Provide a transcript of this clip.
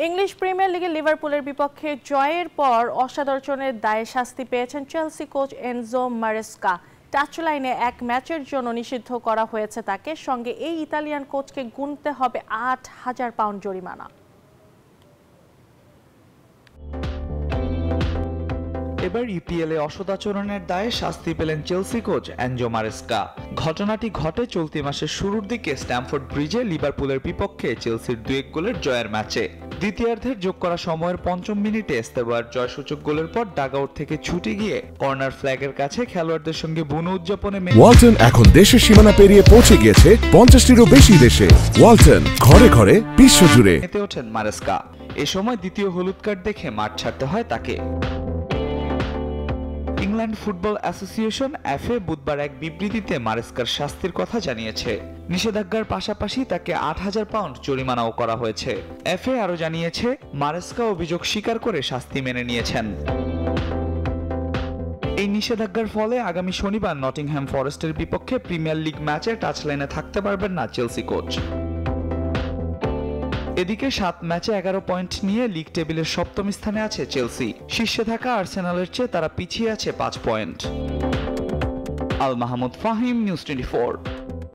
English premier লিগে লিভারপুলের বিপক্ষে জয়ের পর অসাধারণের দায়ে শাস্তি পেয়েছেন চেলসি কোচ এনজো মারেস্কা। টাচলাইনে এক ম্যাচের জন্য নিষিদ্ধ করা হয়েছে তাকে। সঙ্গে এই ইতালিয়ান কোচকে গুনতে হবে ৮,০০০ পাউন্ড জরিমানা। এবার ইপিএলে অসদাচরণের দায়ে শাস্তি পেলেন চেলসি কোচ এনজো মারেস্কা। ঘটনাটি ঘটে চলতি মাসের শুরুর দিকে স্ট্যামফোর্ড ব্রিজে লিভারপুলের বিপক্ষে চেলসির ২-১ গোলের জয়ের ম্যাচে। দ্বিতীয়ার্ধের যোগ করা সময়ের ৫ম মিনিটে এস্তেভার জয়সূচক গোলের পর ডাগআউট থেকে ছুটে গিয়ে কর্নার ফ্ল্যাগের কাছে খেলোয়াড়দের সঙ্গে বুনো উদযাপনে ওয়ালটন এখন দেশের সীমানা পেরিয়ে পৌঁছে গিয়েছে ৫০টিরও বেশি দেশে। ওয়ালটন, ঘরে ঘরে বিশ্বজুড়ে। মেতে ওঠেন মারেস্কা। এ সময় দ্বিতীয় হলুদ কার্ড দেখে মাঠ ছাড়তে হয় তাকে। ইংল্যান্ড ফুটবল অ্যাসোসিয়েশন এফএ বুধবার এক বিবৃতিতে মারেস্কার শাস্তির কথা জানিয়েছে। নিষেধাজ্ঞার পাশাপাশি তাকে ৮,০০০ পাউন্ড জরিমানাও করা হয়েছে। এফএ আরও জানিয়েছে মারেস্কা অভিযোগ স্বীকার করে শাস্তি মেনে নিয়েছেন। এই নিষেধাজ্ঞার ফলে আগামী শনিবার নটিংহ্যাম ফরেস্টের বিপক্ষে প্রিমিয়ার লিগ ম্যাচে টাচলাইনে থাকতে পারবেন না চেলসি কোচ। এদিকে ৭ ম্যাচে ১১ পয়েন্ট নিয়ে লিগ টেবিলের ৭ম স্থানে আছে চেলসি। শীর্ষে থাকা আর্সেনালের চেয়ে তারা পিছিয়ে আছে ৫ পয়েন্ট। আল মাহমুদ ফাহিম, নিউজ 24।